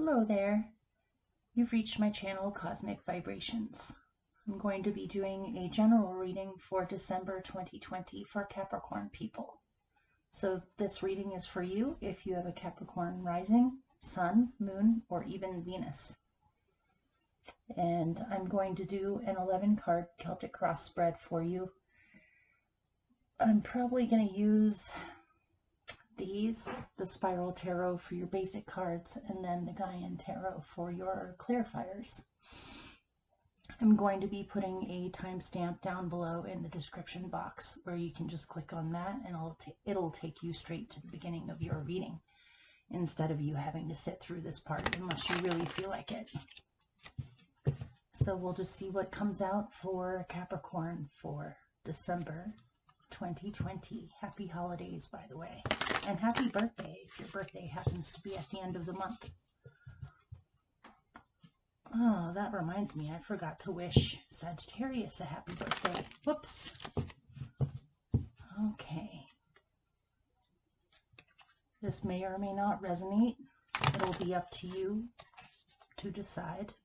Hello there. You've reached my channel, Cosmic Vibrations. I'm going to be doing a general reading for December 2020 for Capricorn people. So this reading is for you if you have a Capricorn rising, sun, moon, or even Venus. And I'm going to do an 11-card Celtic cross spread for you. I'm probably going to use the Spiral Tarot for your basic cards, and then the Gaian Tarot for your clarifiers. I'm going to be putting a timestamp down below in the description box where you can just click on that and it'll take you straight to the beginning of your reading instead of you having to sit through this part unless you really feel like it. So we'll just see what comes out for Capricorn for December 2020. Happy holidays, by the way, and happy birthday if your birthday happens to be at the end of the month. Oh, that reminds me, I forgot to wish Sagittarius a happy birthday. Whoops. Okay. This may or may not resonate. It'll be up to you to decide.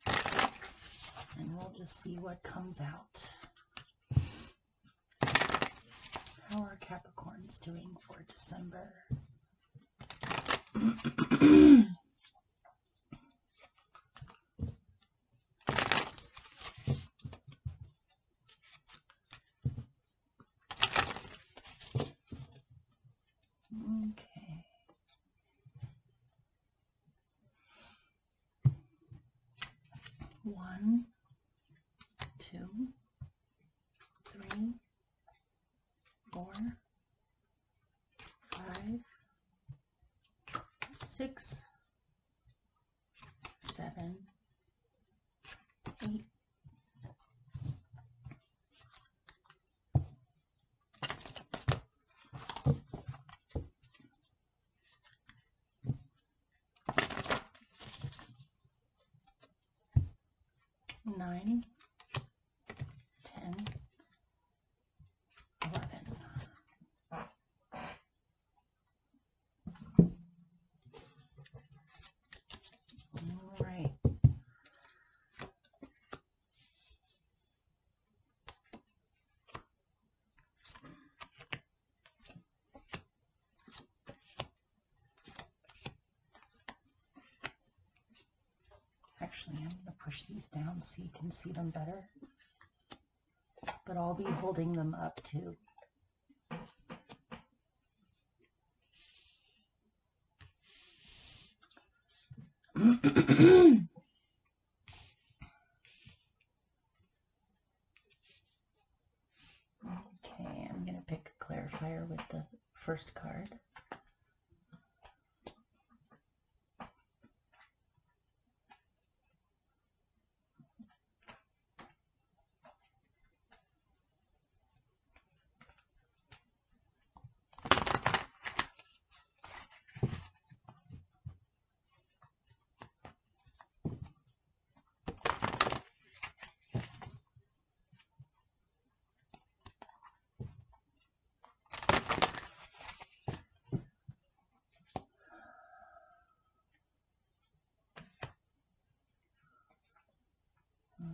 And we'll just see what comes out. How are Capricorns doing for December? Okay. One, 2, 3, 4, 5, 6, 7, 8, 9, 10, 11. All right. Actually, I'm going to push these down so you can see them better, but I'll be holding them up too. Okay, I'm going to pick a clarifier with the first card.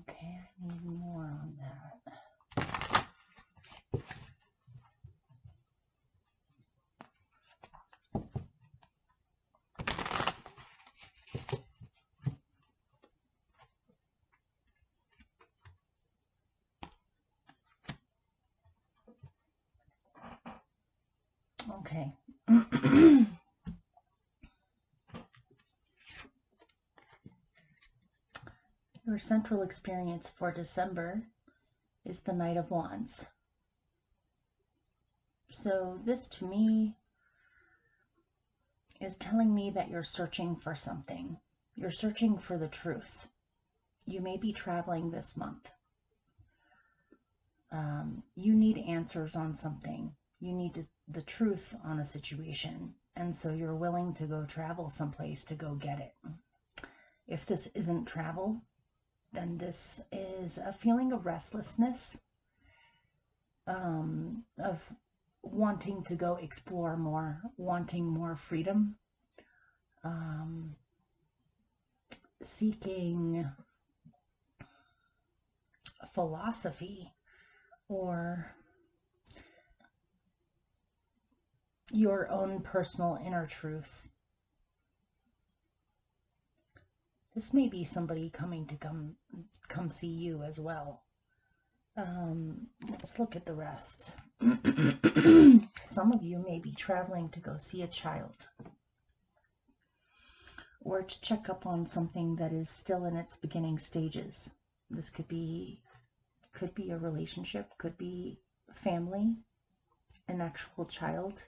Okay, I need more on that. Okay. Your central experience for December is the Knight of Wands. So this to me is telling me that you're searching for something. You're searching for the truth. You may be traveling this month. You need answers on something. You need the truth on a situation. And so you're willing to go travel someplace to go get it. If this isn't travel, then this is a feeling of restlessness, of wanting to go explore more, wanting more freedom, seeking philosophy or your own personal inner truth. This may be somebody coming to come see you as well. Let's look at the rest. Some of you may be traveling to go see a child or to check up on something that is still in its beginning stages. This could be a relationship, could be family, an actual child.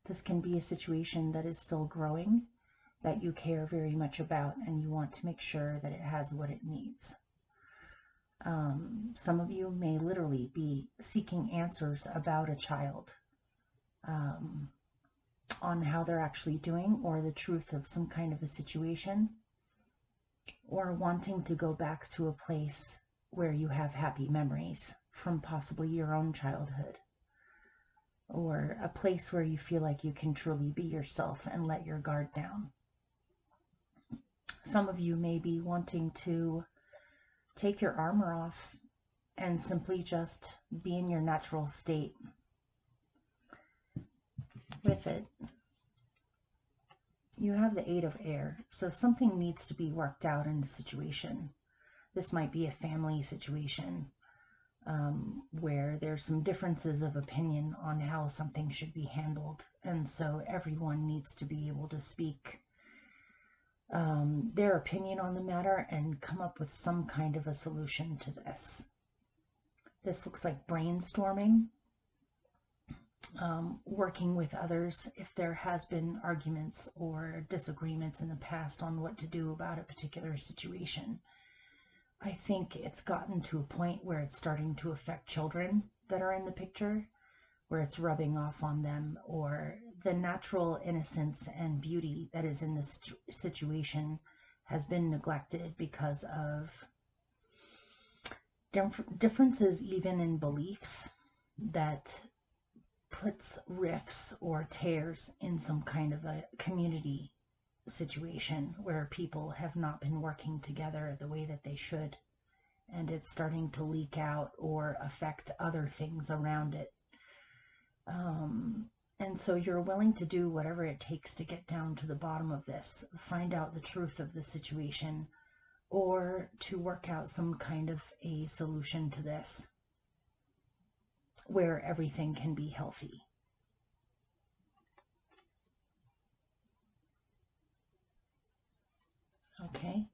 This can be a situation that is still growing, that you care very much about, and you want to make sure that it has what it needs. Some of you may literally be seeking answers about a child, on how they're actually doing, or the truth of some kind of a situation, or wanting to go back to a place where you have happy memories from possibly your own childhood, or a place where you feel like you can truly be yourself and let your guard down. Some of you may be wanting to take your armor off and simply just be in your natural state with it. You have the 8 of air, so something needs to be worked out in a situation. This might be a family situation where there's some differences of opinion on how something should be handled, and so everyone needs to be able to speak their opinion on the matter and come up with some kind of a solution to this. This looks like brainstorming, working with others if there has been arguments or disagreements in the past on what to do about a particular situation. I think it's gotten to a point where it's starting to affect children that are in the picture, where it's rubbing off on them, or the natural innocence and beauty that is in this situation has been neglected because of differences even in beliefs that puts rifts or tears in some kind of a community situation where people have not been working together the way that they should, and it's starting to leak out or affect other things around it. And so you're willing to do whatever it takes to get down to the bottom of this, find out the truth of the situation, or to work out some kind of a solution to this where everything can be healthy. Okay.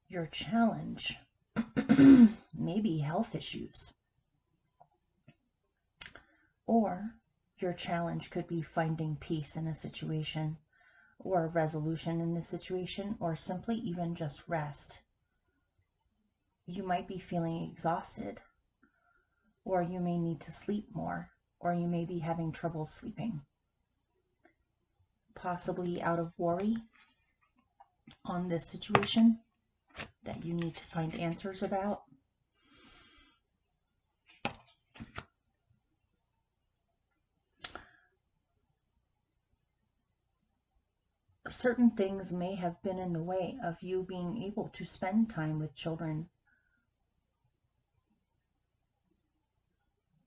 Your challenge may be health issues, or your challenge could be finding peace in a situation, or a resolution in a situation, or simply even just rest. You might be feeling exhausted, or you may need to sleep more, or you may be having trouble sleeping, possibly out of worry on this situation that you need to find answers about. Certain things may have been in the way of you being able to spend time with children,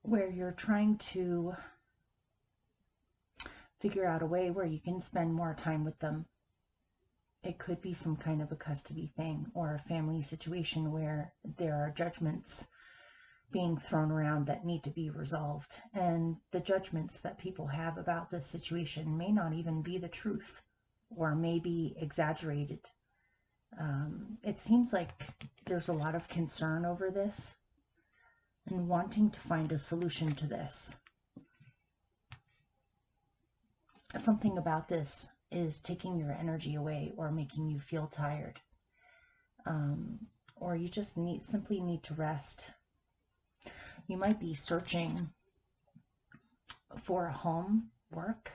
where you're trying to figure out a way where you can spend more time with them. It could be some kind of a custody thing or a family situation where there are judgments being thrown around that need to be resolved. And the judgments that people have about this situation may not even be the truth, or may be exaggerated. It seems like there's a lot of concern over this and wanting to find a solution to this. Something about this is taking your energy away or making you feel tired. Or you just simply need to rest. You might be searching for a home, work,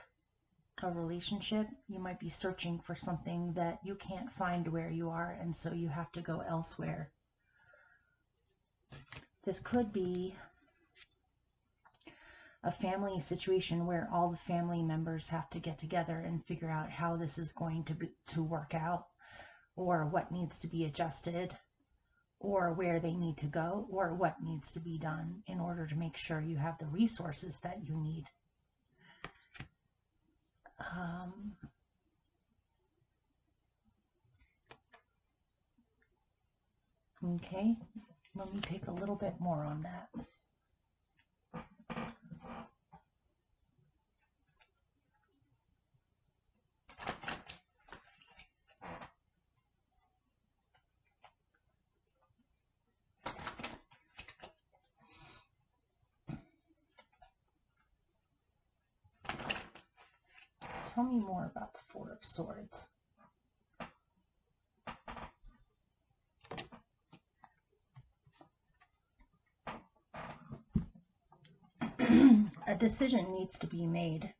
a relationship. You might be searching for something that you can't find where you are, and so you have to go elsewhere. This could be a family situation where all the family members have to get together and figure out how this is going to work out, or what needs to be adjusted, or where they need to go, or what needs to be done in order to make sure you have the resources that you need. Okay, let me pick a little bit more on that. Tell me more about the Four of Swords. A decision needs to be made,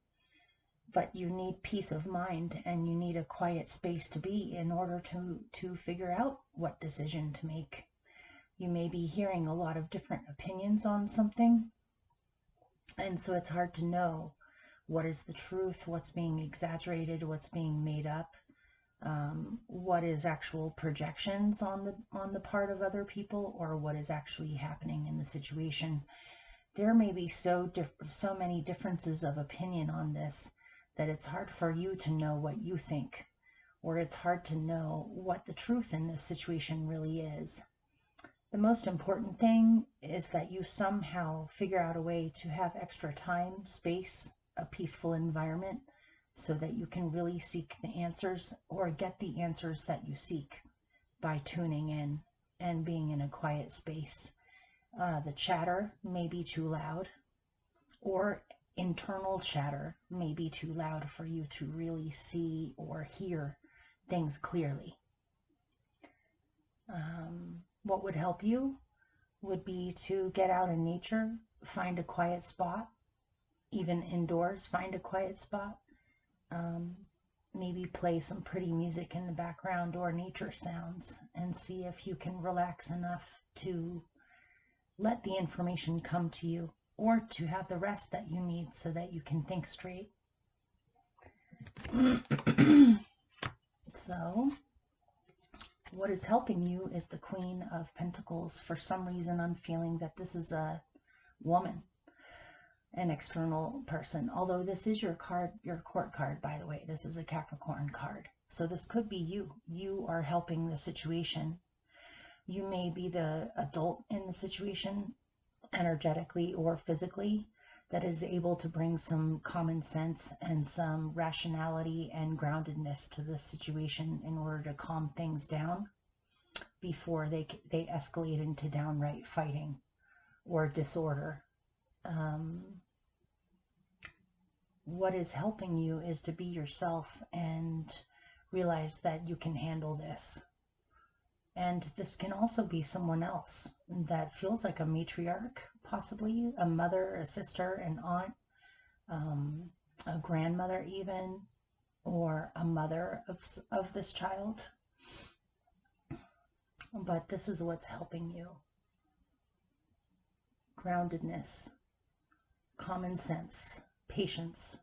but you need peace of mind and you need a quiet space to be in order to figure out what decision to make. You may be hearing a lot of different opinions on something, and so it's hard to know what is the truth, what's being exaggerated, what's being made up, what is actual projections on the part of other people, or what is actually happening in the situation. There may be so many differences of opinion on this that it's hard for you to know what you think, or it's hard to know what the truth in this situation really is. The most important thing is that you somehow figure out a way to have extra time, space, a peaceful environment, so that you can really seek the answers, or get the answers that you seek by tuning in and being in a quiet space. The chatter may be too loud, or internal chatter may be too loud for you to really see or hear things clearly. What would help you would be to get out in nature, find a quiet spot, even indoors, find a quiet spot. Maybe play some pretty music in the background or nature sounds, and see if you can relax enough to let the information come to you, or to have the rest that you need so that you can think straight. So, what is helping you is the Queen of Pentacles. For some reason, I'm feeling that this is a woman, an external person. Although this is your card, your court card, by the way. This is a Capricorn card. So this could be you. You are helping the situation. You may be the adult in the situation, energetically or physically, that is able to bring some common sense and some rationality and groundedness to this situation in order to calm things down before they escalate into downright fighting or disorder. What is helping you is to be yourself and realize that you can handle this. And this can also be someone else that feels like a matriarch, possibly a mother, a sister, an aunt, a grandmother even, or a mother of this child. But this is what's helping you. Groundedness, common sense, patience,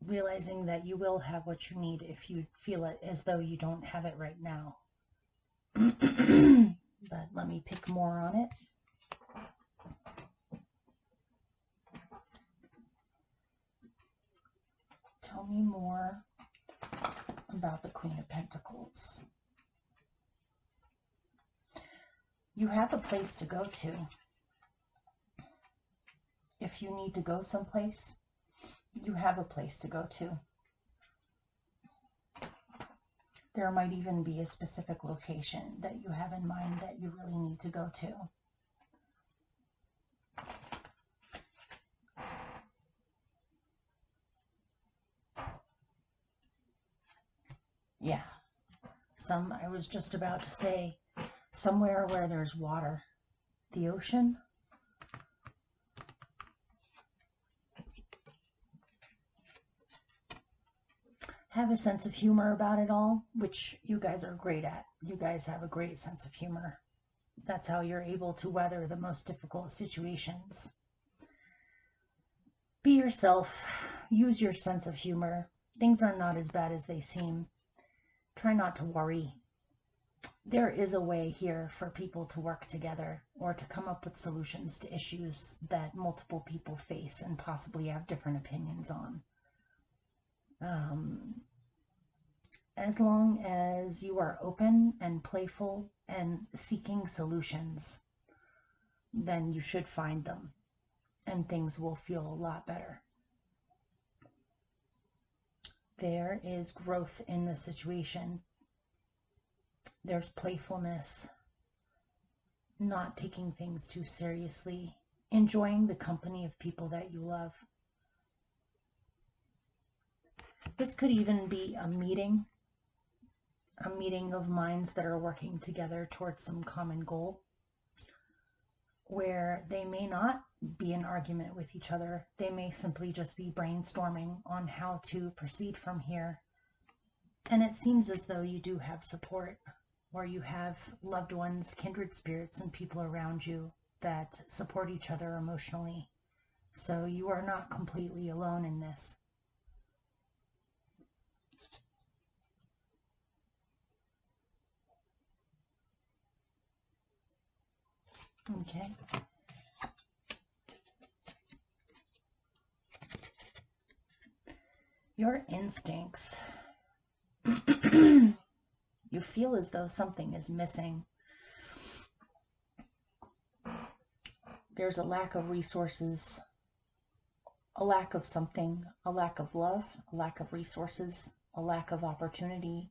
realizing that you will have what you need if you feel it as though you don't have it right now. But let me pick more on it. Tell me more about the Queen of Pentacles. You have a place to go to. If you need to go someplace, you have a place to go to. There might even be a specific location that you have in mind that you really need to go to. Yeah, I was just about to say, somewhere where there's water. The ocean? Have a sense of humor about it all, which you guys are great at. You guys have a great sense of humor. That's how you're able to weather the most difficult situations. Be yourself. Use your sense of humor. Things are not as bad as they seem. Try not to worry. There is a way here for people to work together or to come up with solutions to issues that multiple people face and possibly have different opinions on. As long as you are open and playful and seeking solutions, then you should find them and things will feel a lot better. There is growth in the situation. There's playfulness, not taking things too seriously, enjoying the company of people that you love. This could even be a meeting of minds that are working together towards some common goal, where they may not be in argument with each other. They may simply just be brainstorming on how to proceed from here. And it seems as though you do have support, or you have loved ones, kindred spirits, and people around you that support each other emotionally. So you are not completely alone in this. Okay. Your instincts. You feel as though something is missing. There's a lack of resources, a lack of something, a lack of love, a lack of resources, a lack of opportunity,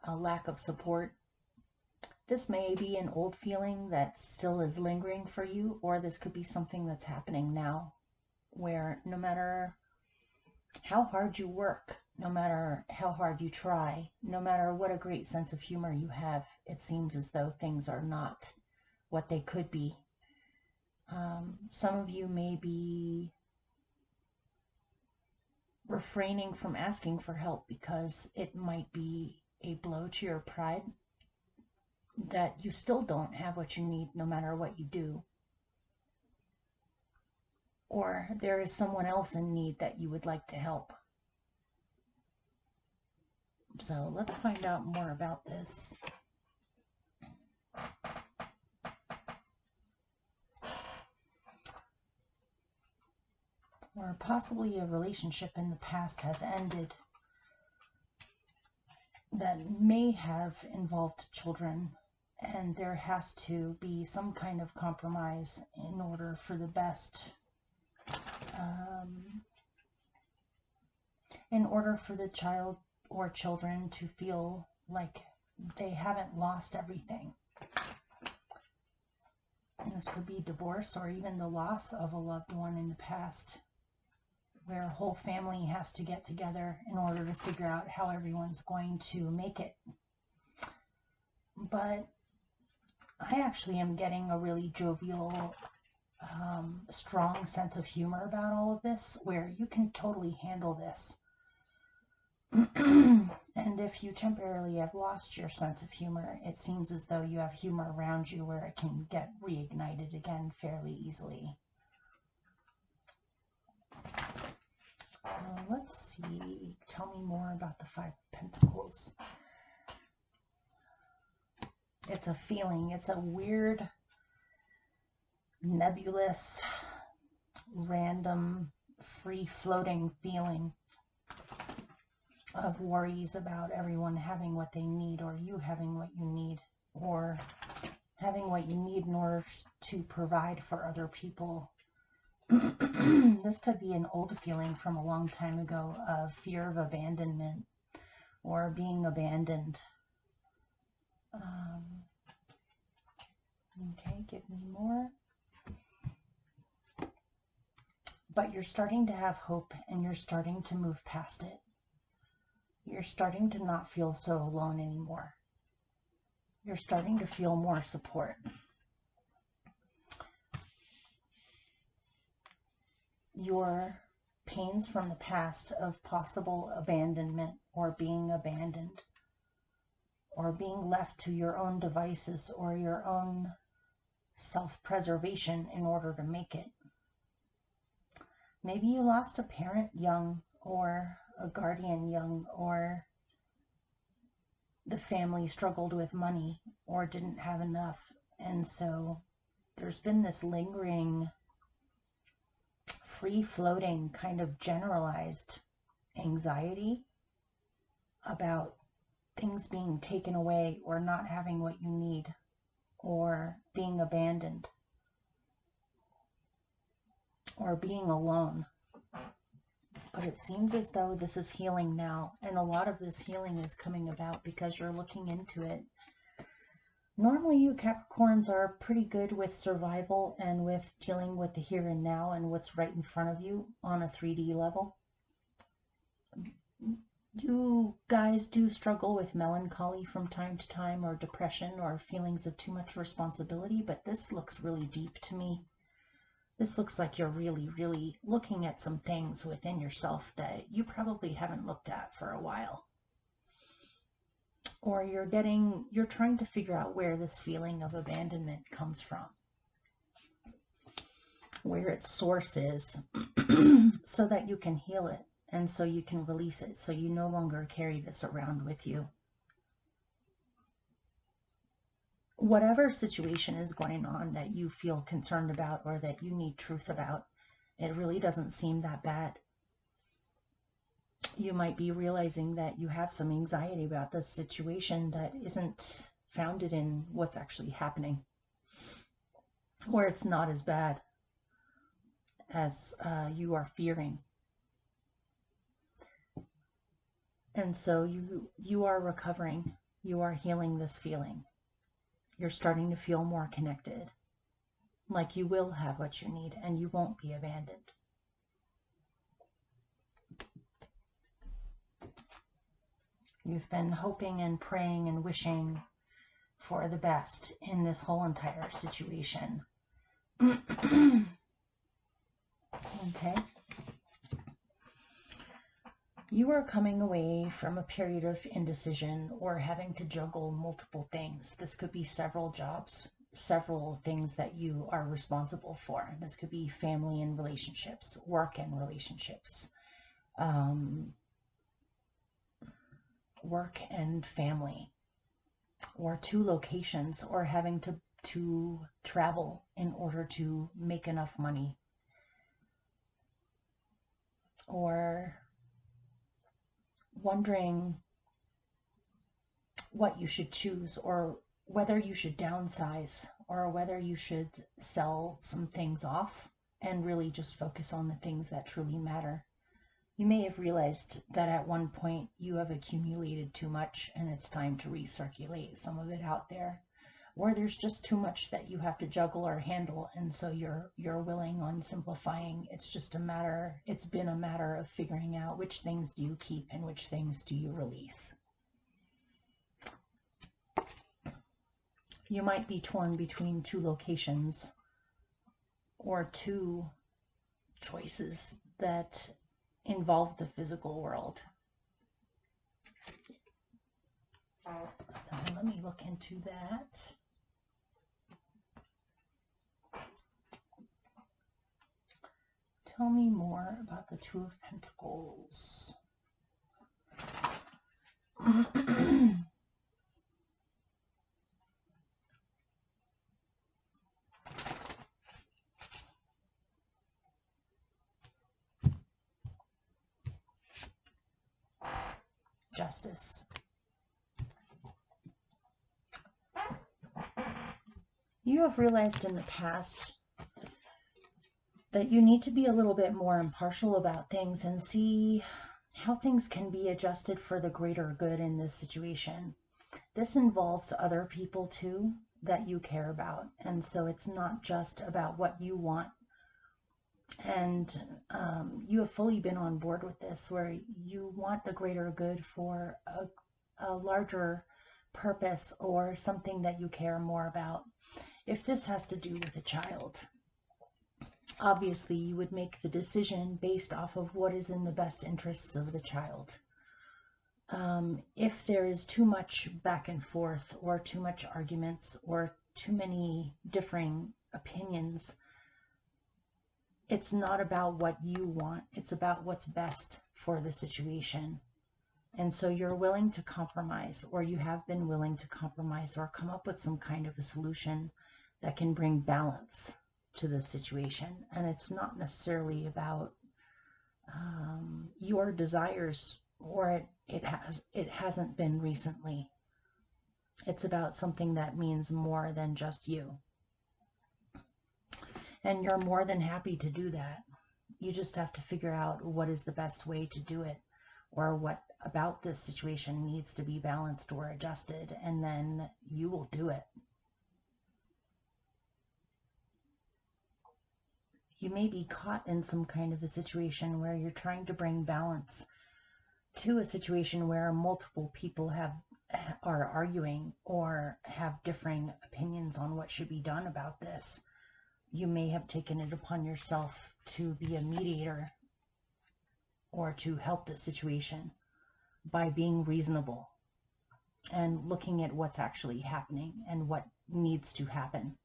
a lack of support. This may be an old feeling that still is lingering for you, or this could be something that's happening now, where no matter how hard you work, no matter how hard you try, no matter what a great sense of humor you have, it seems as though things are not what they could be. Some of you may be refraining from asking for help because it might be a blow to your pride that you still don't have what you need no matter what you do. Or there is someone else in need that you would like to help. So let's find out more about this. Or possibly a relationship in the past has ended that may have involved children, and there has to be some kind of compromise in order for the best, in order for the child or children to feel like they haven't lost everything. And this could be divorce or even the loss of a loved one in the past, where a whole family has to get together in order to figure out how everyone's going to make it. But I actually am getting a really jovial, strong sense of humor about all of this, where you can totally handle this. And if you temporarily have lost your sense of humor, it seems as though you have humor around you where it can get reignited again fairly easily. So let's see, tell me more about the Five of Pentacles. It's a feeling, it's a weird, nebulous, random, free-floating feeling of worries about everyone having what they need, or you having what you need, or having what you need in order to provide for other people. This could be an old feeling from a long time ago of fear of abandonment or being abandoned. Okay, give me more. But you're starting to have hope and you're starting to move past it. You're starting to not feel so alone anymore. You're starting to feel more support. Your pains from the past of possible abandonment or being abandoned or being left to your own devices or your own self-preservation in order to make it. Maybe you lost a parent young, or a guardian young, or the family struggled with money or didn't have enough. And so there's been this lingering, free-floating, kind of generalized anxiety about things being taken away or not having what you need or being abandoned or being alone. But it seems as though this is healing now, and a lot of this healing is coming about because you're looking into it. Normally you Capricorns are pretty good with survival and with dealing with the here and now and what's right in front of you on a 3D level. You guys do struggle with melancholy from time to time, or depression, or feelings of too much responsibility, but this looks really deep to me. This looks like you're really, really looking at some things within yourself that you probably haven't looked at for a while. Or you're trying to figure out where this feeling of abandonment comes from, where its source is, so that you can heal it. And so you can release it, so you no longer carry this around with you. Whatever situation is going on that you feel concerned about or that you need truth about, it really doesn't seem that bad. You might be realizing that you have some anxiety about this situation that isn't founded in what's actually happening, or it's not as bad as you are fearing. And so you are recovering, you are healing this feeling. You're starting to feel more connected, like you will have what you need and you won't be abandoned. You've been hoping and praying and wishing for the best in this whole entire situation. Okay. You are coming away from a period of indecision or having to juggle multiple things. This could be several jobs, several things that you are responsible for. This could be family and relationships, work and relationships, work and family, or 2 locations, or having to travel in order to make enough money, or wondering what you should choose, or whether you should downsize, or whether you should sell some things off and really just focus on the things that truly matter. You may have realized that at one point you have accumulated too much and it's time to recirculate some of it out there, or there's just too much that you have to juggle or handle, and so you're willing on simplifying. It's been a matter of figuring out which things do you keep and which things do you release. You might be torn between 2 locations or 2 choices that involve the physical world. So let me look into that. Tell me more about the 2 of Pentacles. Justice. You have realized in the past that you need to be a little bit more impartial about things and see how things can be adjusted for the greater good in this situation. This involves other people too that you care about, and so it's not just about what you want. And you have fully been on board with this, where you want the greater good for a larger purpose or something that you care more about. If this has to do with a child, obviously you would make the decision based off of what is in the best interests of the child. If there is too much back and forth or too much arguments or too many differing opinions, it's not about what you want. It's about what's best for the situation. And so you're willing to compromise, or you have been willing to compromise, or come up with some kind of a solution that can bring balance to the situation. And it's not necessarily about your desires, or it hasn't been recently. It's about something that means more than just you. And you're more than happy to do that. You just have to figure out what is the best way to do it, or what about this situation needs to be balanced or adjusted, and then you will do it. You may be caught in some kind of a situation where you're trying to bring balance to a situation where multiple people are arguing or have differing opinions on what should be done about this. You may have taken it upon yourself to be a mediator or to help the situation by being reasonable and looking at what's actually happening and what needs to happen.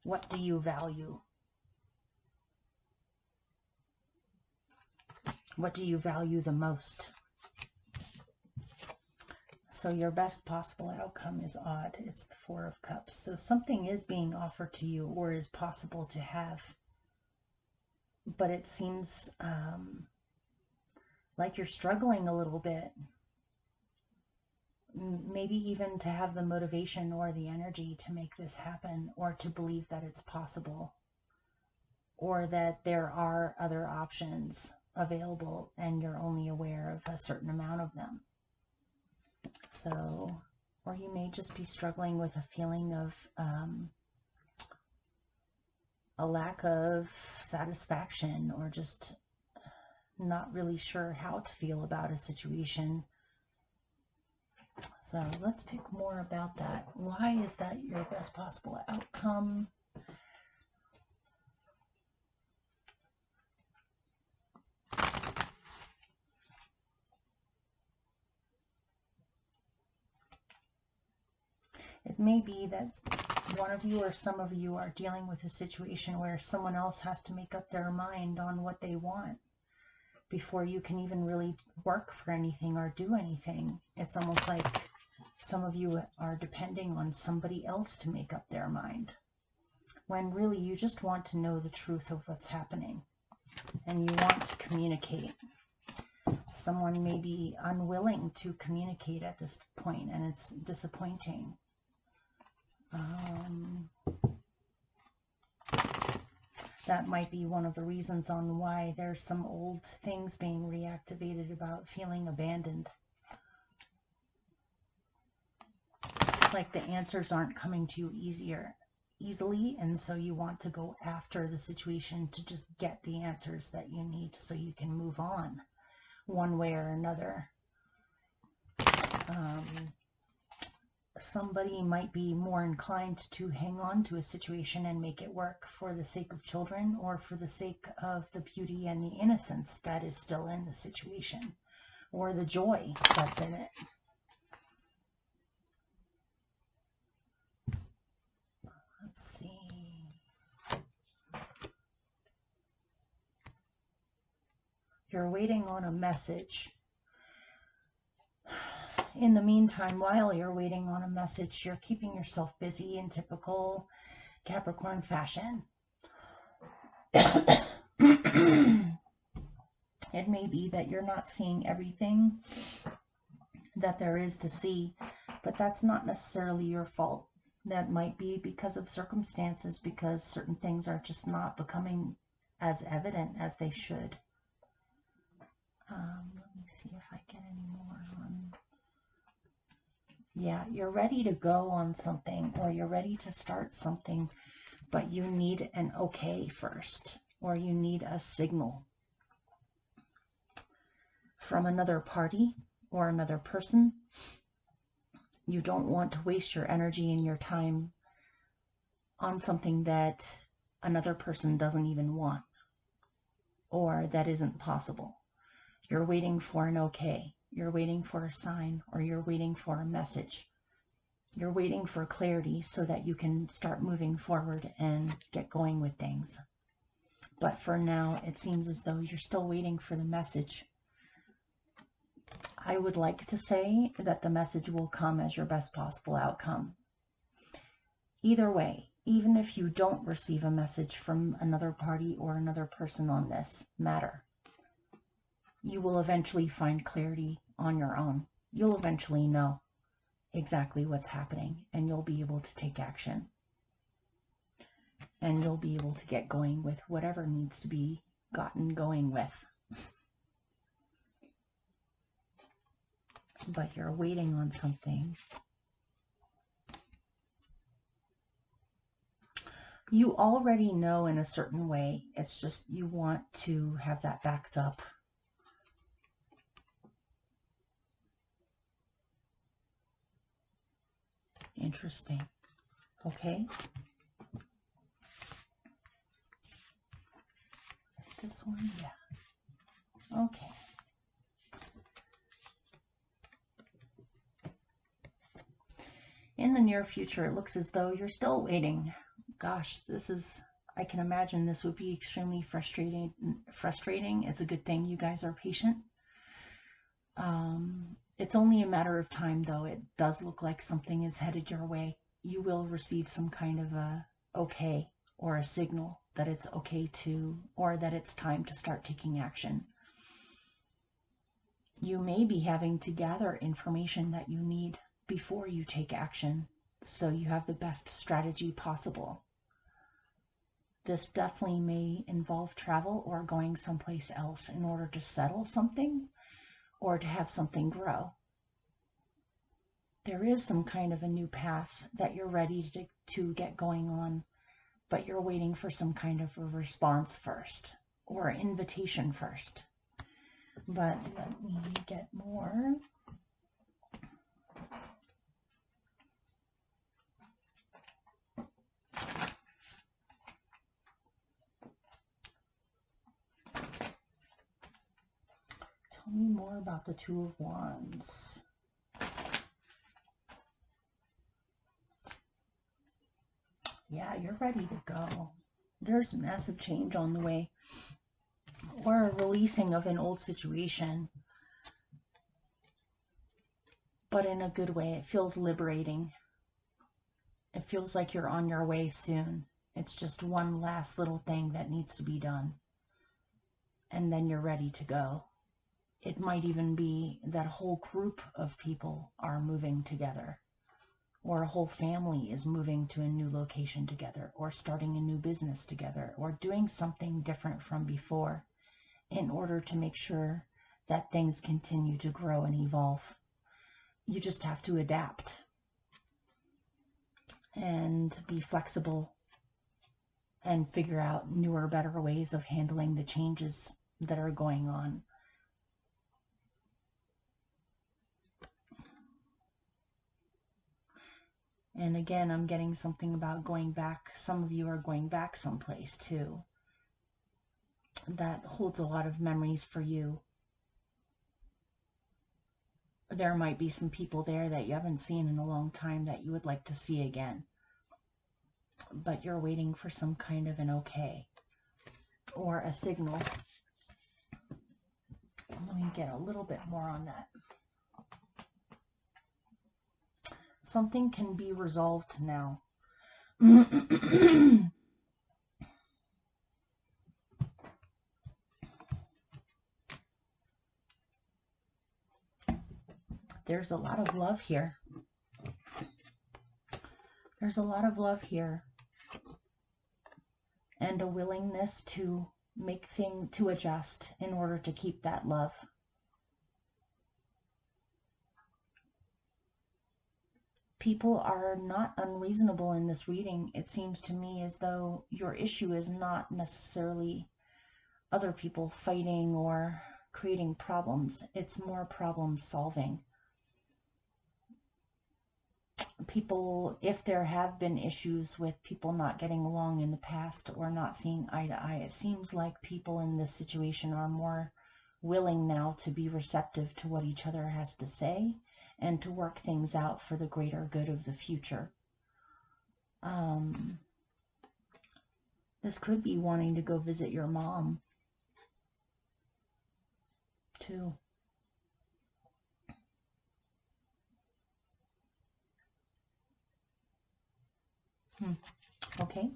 What do you value? What do you value the most? So your best possible outcome is odd. It's the Four of Cups. So something is being offered to you or is possible to have, but it seems like you're struggling a little bit. Maybe even to have the motivation or the energy to make this happen, or to believe that it's possible, or that there are other options available and you're only aware of a certain amount of them. So, or you may just be struggling with a feeling of a lack of satisfaction, or just not really sure how to feel about a situation. So let's pick more about that. Why is that your best possible outcome? It may be that one of you or some of you are dealing with a situation where someone else has to make up their mind on what they want before you can even really work for anything or do anything. It's almost like some of you are depending on somebody else to make up their mind, when really you just want to know the truth of what's happening and you want to communicate. Someone may be unwilling to communicate at this point, and it's disappointing. That might be one of the reasons on why there's some old things being reactivated about feeling abandoned. It's like the answers aren't coming to you easily, and so you want to go after the situation to just get the answers that you need so you can move on one way or another. Somebody might be more inclined to hang on to a situation and make it work for the sake of children, or for the sake of the beauty and the innocence that is still in the situation, or the joy that's in it. Let's see. You're waiting on a message. In the meantime, while you're waiting on a message, you're keeping yourself busy in typical Capricorn fashion. It may be that you're not seeing everything that there is to see, but that's not necessarily your fault. That might be because of circumstances, because certain things are just not becoming as evident as they should. Let me see if I get any more on. Yeah, you're ready to go on something, or you're ready to start something, but you need an okay first, or you need a signal from another party or another person. You don't want to waste your energy and your time on something that another person doesn't even want or that isn't possible. You're waiting for an okay. You're waiting for a sign, or you're waiting for a message. You're waiting for clarity so that you can start moving forward and get going with things. But for now, it seems as though you're still waiting for the message. I would like to say that the message will come as your best possible outcome. Either way, even if you don't receive a message from another party or another person on this matter, you will eventually find clarity on your own. You'll eventually know exactly what's happening, and you'll be able to take action. And you'll be able to get going with whatever needs to be gotten going with. But you're waiting on something. You already know in a certain way. It's just you want to have that backed up. Interesting. Okay. This one, yeah. Okay. In the near future, it looks as though you're still waiting. Gosh, I can imagine this would be extremely frustrating. It's a good thing you guys are patient. It's only a matter of time, though. It does look like something is headed your way. You will receive some kind of a okay or a signal that it's okay to, or that it's time to start taking action. You may be having to gather information that you need before you take action, so you have the best strategy possible. This definitely may involve travel or going someplace else in order to settle something or to have something grow. There is some kind of a new path that you're ready to get going on, but you're waiting for some kind of a response first, or invitation first. But let me get more. Tell me more about the Two of Wands. Yeah, you're ready to go. There's massive change on the way, or a releasing of an old situation, but in a good way. It feels liberating. It feels like you're on your way soon. It's just one last little thing that needs to be done, and then you're ready to go. It might even be that a whole group of people are moving together, or a whole family is moving to a new location together, or starting a new business together, or doing something different from before in order to make sure that things continue to grow and evolve. You just have to adapt and be flexible and figure out newer, better ways of handling the changes that are going on. And again, I'm getting something about going back. Some of you are going back someplace too. That holds a lot of memories for you. There might be some people there that you haven't seen in a long time that you would like to see again. But you're waiting for some kind of an okay or a signal. Let me get a little bit more on that. Something can be resolved now. There's a lot of love here. There's a lot of love here. And a willingness to to adjust in order to keep that love. People are not unreasonable in this reading. It seems to me as though your issue is not necessarily other people fighting or creating problems. It's more problem solving. people, if there have been issues with people not getting along in the past or not seeing eye to eye, it seems like people in this situation are more willing now to be receptive to what each other has to say and to work things out for the greater good of the future. This could be wanting to go visit your mom too. Okay.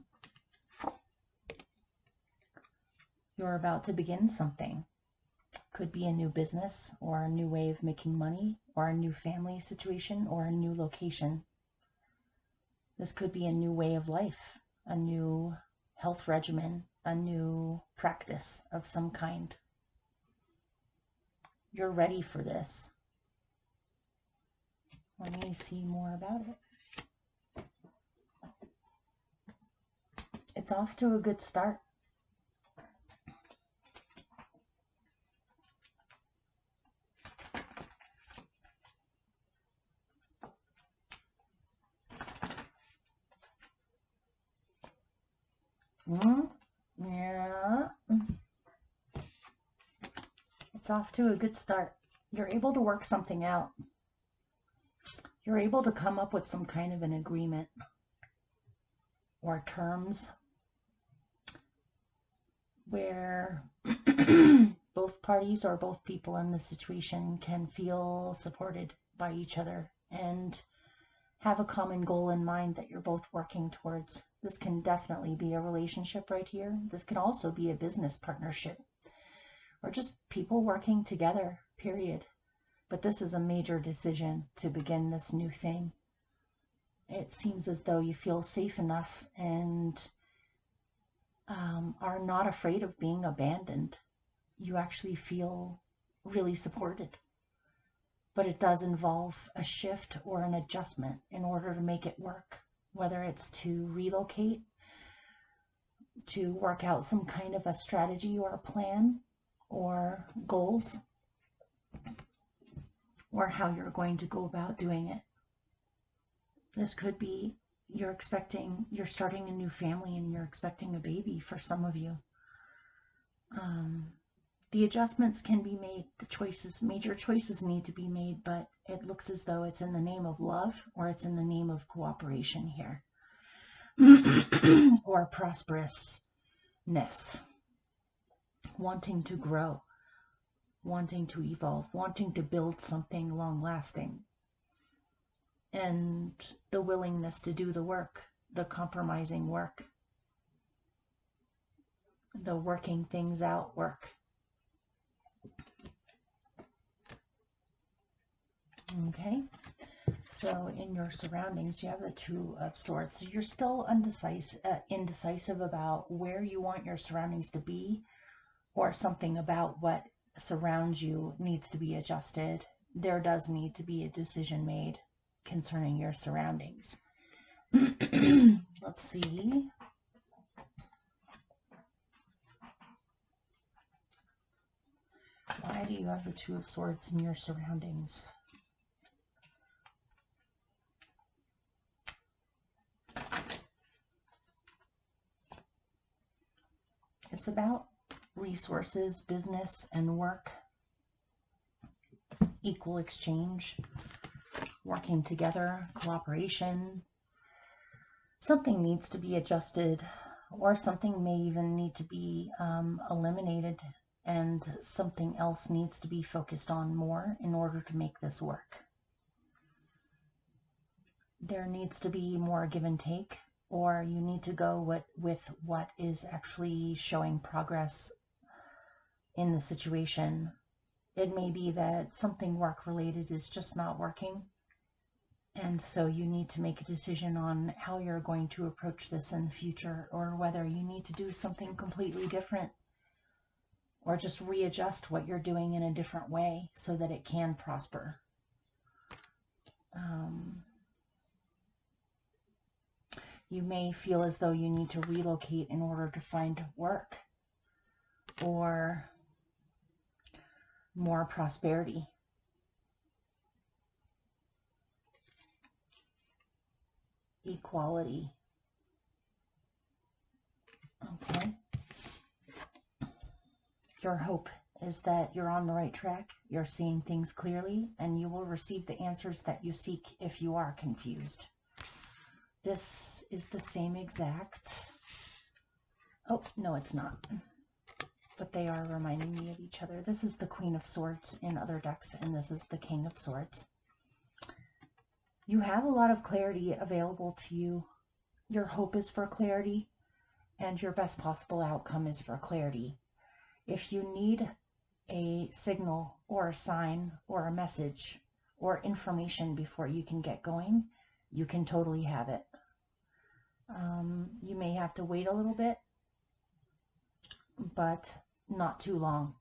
You're about to begin something. Could be a new business or a new way of making money or a new family situation or a new location. This could be a new way of life, a new health regimen, a new practice of some kind. You're ready for this. Let me see more about it. It's off to a good start. Yeah. It's off to a good start. You're able to work something out. You're able to come up with some kind of an agreement or terms where both parties or both people in the situation can feel supported by each other and have a common goal in mind that you're both working towards. This can definitely be a relationship right here. This can also be a business partnership or just people working together, period. But this is a major decision to begin this new thing. It seems as though you feel safe enough and are not afraid of being abandoned. You actually feel really supported. But it does involve a shift or an adjustment in order to make it work, whether it's to relocate, to work out some kind of a strategy or a plan or goals, or how you're going to go about doing it. This could be you're starting a new family and you're expecting a baby for some of you. The adjustments can be made, major choices need to be made, but it looks as though it's in the name of love or it's in the name of cooperation here. Or prosperousness, wanting to grow, wanting to evolve, wanting to build something long-lasting, and the willingness to do the work, the compromising work, the working things out work. Okay, so in your surroundings, you have the Two of Swords. So you're still indecisive about where you want your surroundings to be, or something about what surrounds you needs to be adjusted. There does need to be a decision made concerning your surroundings. Let's see. Why do you have the Two of Swords in your surroundings? It's about resources, business, and work, equal exchange, working together, cooperation. Something needs to be adjusted, or something may even need to be eliminated, and something else needs to be focused on more in order to make this work. There needs to be more give and take, or you need to go with what is actually showing progress in the situation. It may be that something work-related is just not working, and so you need to make a decision on how you're going to approach this in the future, or whether you need to do something completely different, or just readjust what you're doing in a different way so that it can prosper. You may feel as though you need to relocate in order to find work or more prosperity. equality. Okay. Your hope is that you're on the right track, you're seeing things clearly, and you will receive the answers that you seek if you are confused. This is the same exact... Oh, no, it's not. But they are reminding me of each other. This is the Queen of Swords in other decks, and this is the King of Swords. You have a lot of clarity available to you. Your hope is for clarity, and your best possible outcome is for clarity. If you need a signal or a sign or a message or information before you can get going, you can totally have it. You may have to wait a little bit, but not too long.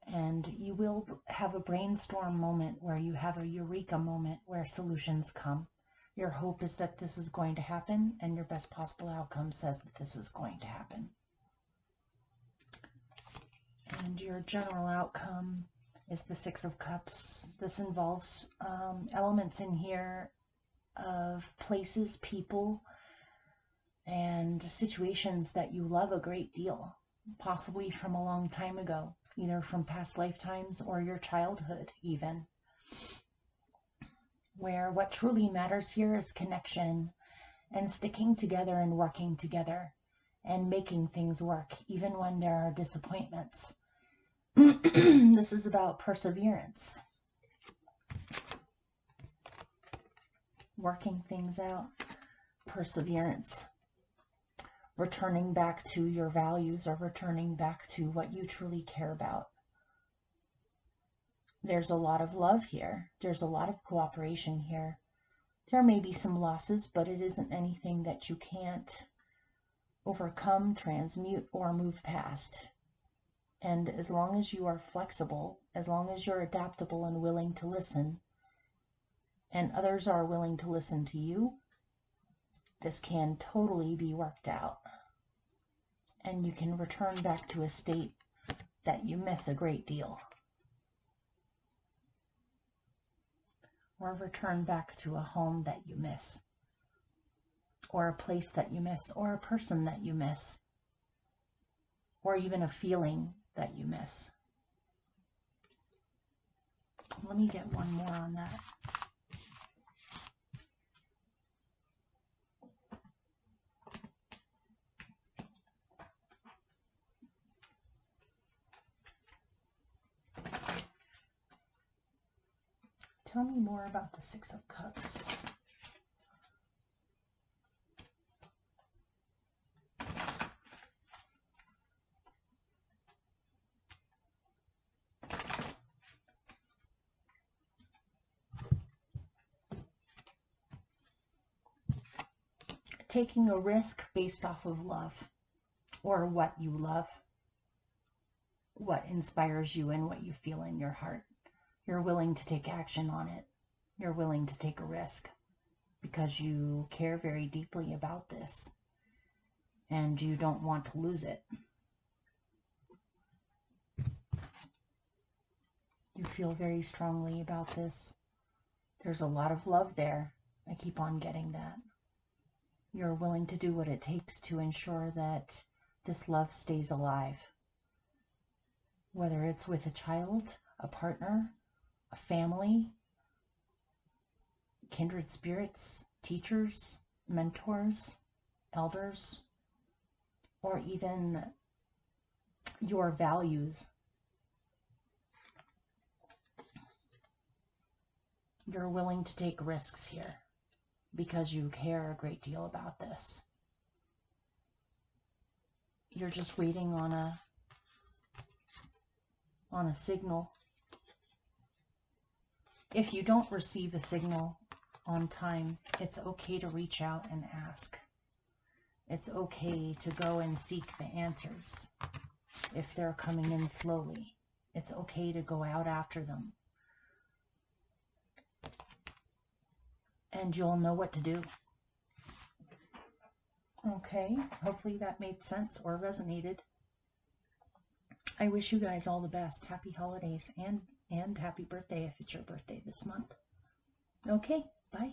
And you will have a brainstorm moment where you have a eureka moment where solutions come. Your hope is that this is going to happen, and your best possible outcome says that this is going to happen. And your general outcome is the Six of Cups. This involves elements in here of places, people, and situations that you love a great deal, possibly from a long time ago, either from past lifetimes or your childhood even, where what truly matters here is connection and sticking together and working together and making things work even when there are disappointments. This is about perseverance, working things out, perseverance, returning back to your values or returning back to what you truly care about. There's a lot of love here. There's a lot of cooperation here. There may be some losses, but it isn't anything that you can't overcome, transmute, or move past. And as long as you are flexible, as long as you're adaptable and willing to listen, and others are willing to listen to you, this can totally be worked out. And you can return back to a state that you miss a great deal. Or return back to a home that you miss. Or a place that you miss. Or a person that you miss. Or even a feeling that you miss. Let me get one more on that. Tell me more about the Six of Cups. Taking a risk based off of love, or what you love, what inspires you and what you feel in your heart. You're willing to take action on it. You're willing to take a risk because you care very deeply about this and you don't want to lose it. You feel very strongly about this. There's a lot of love there. I keep on getting that. You're willing to do what it takes to ensure that this love stays alive. Whether it's with a child, a partner, a family, kindred spirits, teachers, mentors, elders, or even your values. You're willing to take risks here because you care a great deal about this. You're just waiting on a signal. If you don't receive a signal on time, it's okay to reach out and ask. It's okay to go and seek the answers if they're coming in slowly. It's okay to go out after them. And you'll know what to do. Okay, hopefully that made sense or resonated. I wish you guys all the best. Happy holidays and happy birthday if it's your birthday this month. Okay, bye.